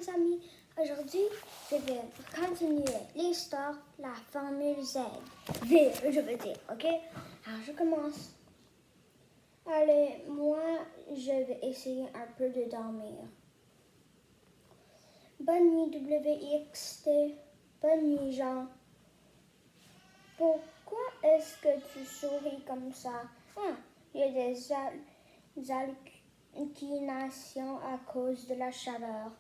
mes amis. Aujourd'hui, je vais continuer l'histoire, la formule Z. Je veux dire, ok? Alors, je commence. Allez, moi, je vais essayer un peu de dormir. Bonne nuit, WXT. Bonne nuit, Jean. Pourquoi est-ce que tu souris comme ça? Ah, il y a des hallucinations à cause de la chaleur.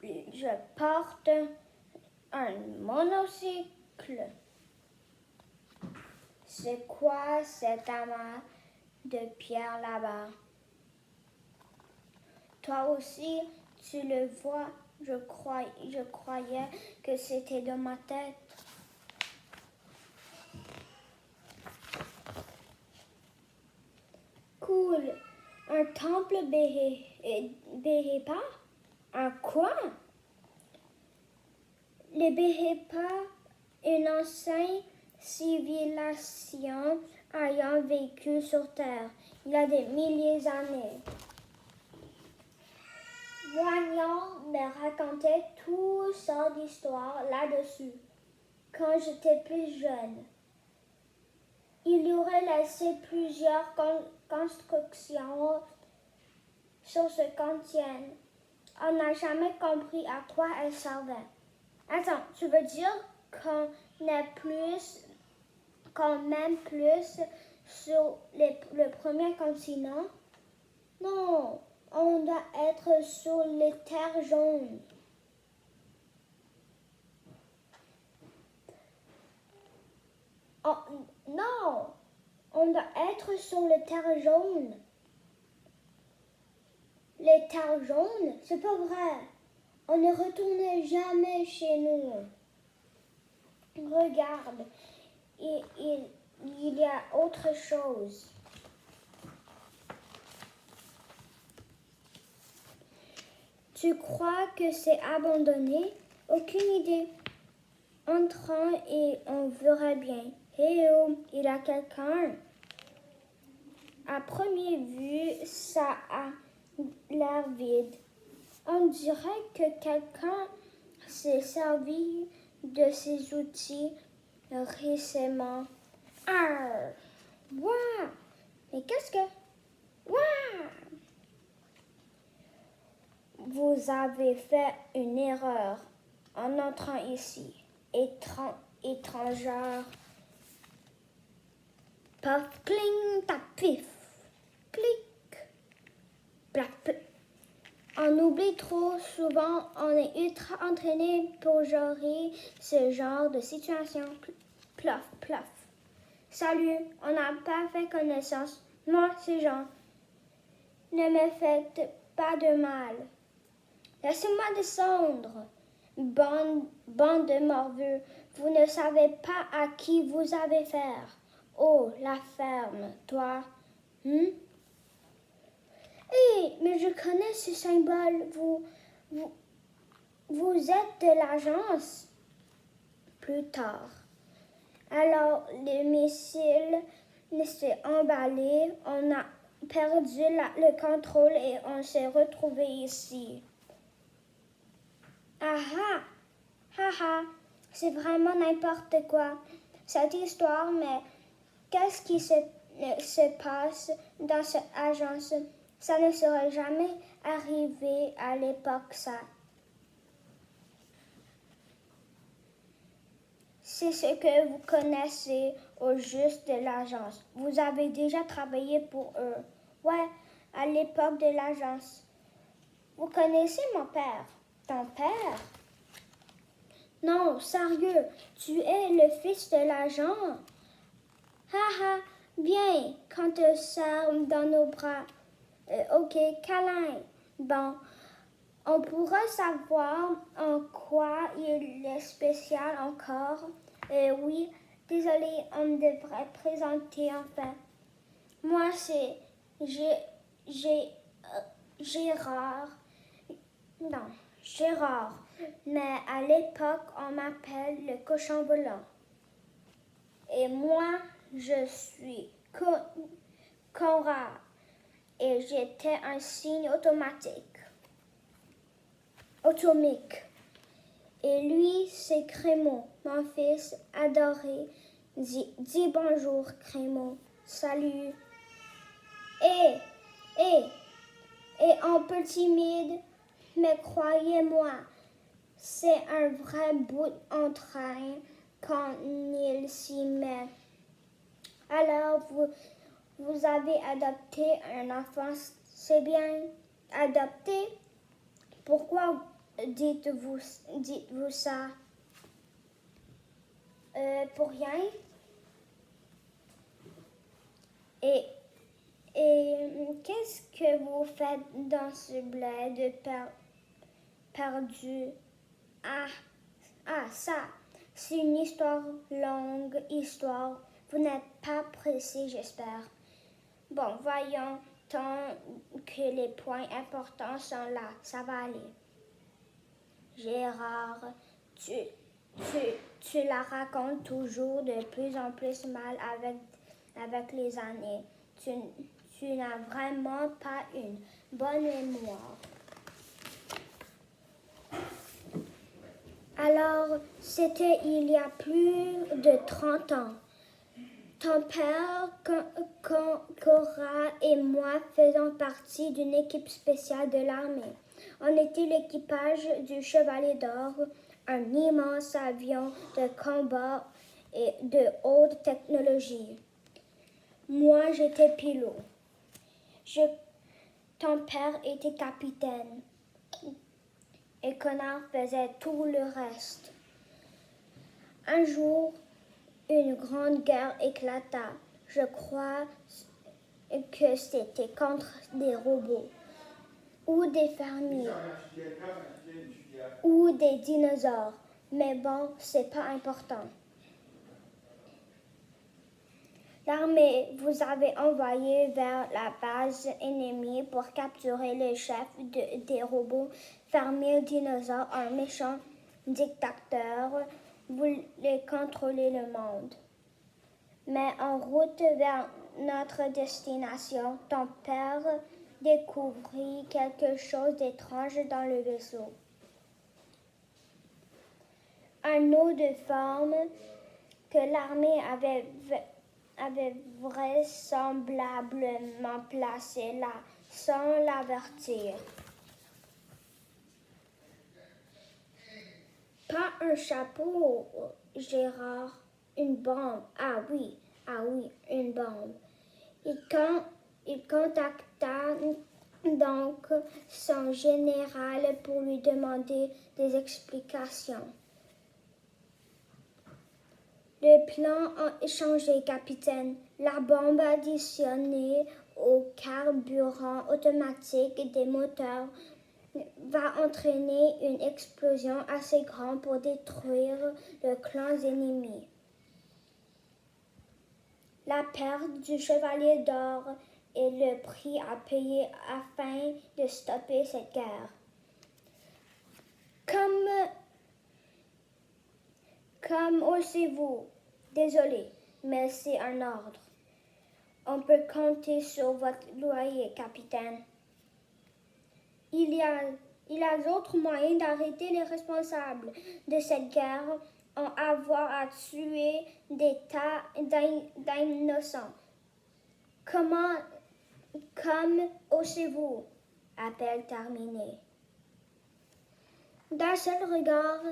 Je porte un monocycle. C'est quoi cet amas de pierre là-bas? Toi aussi, tu le vois, je croyais que c'était dans ma tête. Cool. Un temple Béhépa? Un quoi? Les Béhépa, une ancienne civilisation ayant vécu sur Terre il y a des milliers d'années. Voyons me raconter toutes sortes d'histoires là-dessus. Quand j'étais plus jeune, il y aurait laissé plusieurs constructions sur ce continent. On n'a jamais compris à quoi elles servaient. Attends, tu veux dire qu'on m'aime plus sur le premier continent? Non, on doit être sur les terres jaunes. Oh, non, on doit être sur les terres jaunes. Les terres jaunes, c'est pas vrai. On ne retourne jamais chez nous. Regarde, il y a autre chose. Tu crois que c'est abandonné? Aucune idée. Entrons et on verra bien. Hey oh, il y a quelqu'un. À première vue, ça a l'air vide. On dirait que quelqu'un s'est servi de ces outils récemment. Ah! Waouh! Mais qu'est-ce que... Waouh! Vous avez fait une erreur en entrant ici. Étrangère. Paf, cling, tap, pif. Clic. Plap, plap. On oublie trop souvent, on est ultra entraîné pour gérer ce genre de situation. Plof, plof. Salut, on n'a pas fait connaissance. Moi, c'est Jean. Ne me faites pas de mal. Laissez-moi descendre. Bande de morveux, vous ne savez pas à qui vous avez affaire. Oh, la ferme, toi. Hé, mais je connais ce symbole. Vous êtes de l'agence. Plus tard. Alors, le missile s'est emballé. On a perdu le contrôle et on s'est retrouvé ici. Ah ah, c'est vraiment n'importe quoi, cette histoire, mais qu'est-ce qui se passe dans cette agence? Ça ne serait jamais arrivé à l'époque, ça. C'est ce que vous connaissez au juste de l'agence. Vous avez déjà travaillé pour eux. Ouais, à l'époque de l'agence. Vous connaissez mon père? Ton père? Non, sérieux, tu es le fils de l'agent. Haha, viens, qu'on te serre dans nos bras. Ok, câlin. Bon, on pourra savoir en quoi il est spécial encore. Oui, désolé, on devrait présenter enfin. Moi, c'est Gérard. Non, Gérard. Mais à l'époque, on m'appelle le cochon volant. Et moi, je suis Conrad. et j'étais un signe atomique. Et lui, c'est Crémo, mon fils adoré. Dis bonjour, Crémo. Salut. Et un peu timide, mais croyez-moi, c'est un vrai bout en train quand il s'y met. Alors, vous avez adopté un enfant, c'est bien. Adopté? Pourquoi dites-vous ça? Pour rien? Et qu'est-ce que vous faites dans ce bled perdu? Ça, c'est une longue histoire. Vous n'êtes pas pressé, j'espère. Bon, voyons, tant que les points importants sont là, ça va aller. Gérard, tu la racontes toujours de plus en plus mal avec les années. Tu n'as vraiment pas une bonne mémoire. Alors, c'était il y a plus de 30 ans. Ton père, Cora et moi faisons partie d'une équipe spéciale de l'armée. On était l'équipage du Chevalier d'Or, un immense avion de combat et de haute technologie. Moi, j'étais pilote. Ton père était capitaine. Et Connor faisait tout le reste. Un jour, une grande guerre éclata. Je crois que c'était contre des robots, ou des fermiers, ou des dinosaures. Mais bon, c'est pas important. L'armée vous avait envoyé vers la base ennemie pour capturer le chef des robots fermiers dinosaures, un méchant dictateur voulait contrôler le monde. Mais en route vers notre destination, ton père découvrit quelque chose d'étrange dans le vaisseau. Un eau de forme que l'armée avait vraisemblablement placé là, sans l'avertir. Pas un chapeau, Gérard, une bombe. Ah oui, une bombe. Il contacta donc son général pour lui demander des explications. Le plan a changé, capitaine. La bombe additionnée au carburant automatique des moteurs va entraîner une explosion assez grande pour détruire le clan ennemi. La perte du Chevalier d'Or est le prix à payer afin de stopper cette guerre. Comme osez-vous, désolé, mais c'est un ordre. On peut compter sur votre loyer, capitaine. Il y a d'autres moyens d'arrêter les responsables de cette guerre en avoir à tuer des tas d'innocents. Comme osez-vous? Appel terminé. D'un seul regard,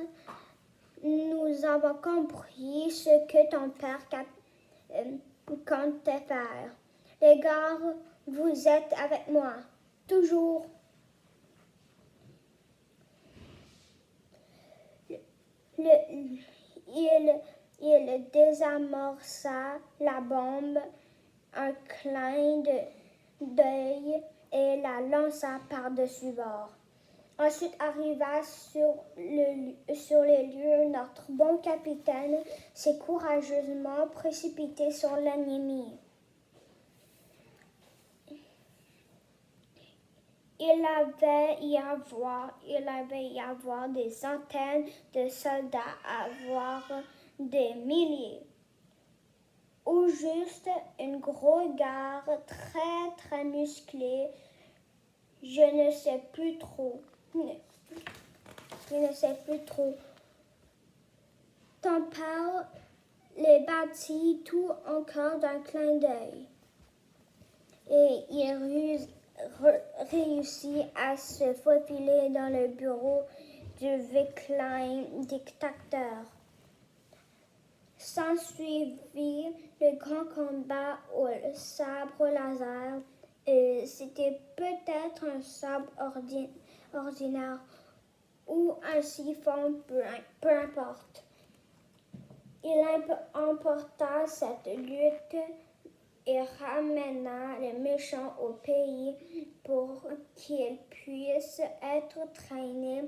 nous avons compris ce que ton père comptait faire. Les gars, vous êtes avec moi, toujours. Il désamorça la bombe, un clin d'œil et la lança par-dessus bord. Ensuite arriva sur les lieux, notre bon capitaine s'est courageusement précipité sur l'ennemi. Il avait y avoir des centaines de soldats, voire des milliers. au juste une grosse gare très musclée. Je ne sais plus trop. Ton père les bâtit tout encore d'un clin d'œil. Et il réussit à se faufiler dans le bureau du vilain dictateur. S'ensuivit le grand combat au sabre laser. C'était peut-être un sabre ordinaire ou un siphon, peu importe. Il emporta cette lutte et ramena le méchant au pays pour qu'il puisse être traîné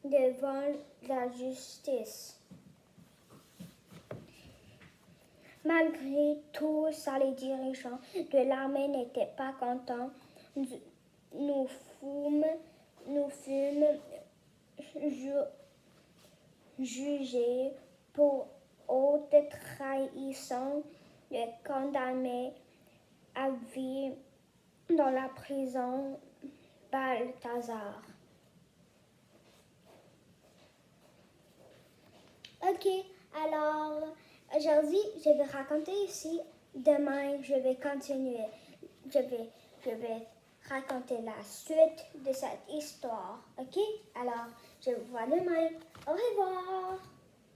devant la justice. Malgré tout ça, les dirigeants de l'armée n'étaient pas contents. Nous fûmes jugés pour haute trahison et condamnés à vie dans la prison Balthazar. Ok, alors aujourd'hui, je vais raconter ici. Demain, je vais continuer. Je vais raconter la suite de cette histoire. Ok, alors je vous vois demain. Au revoir.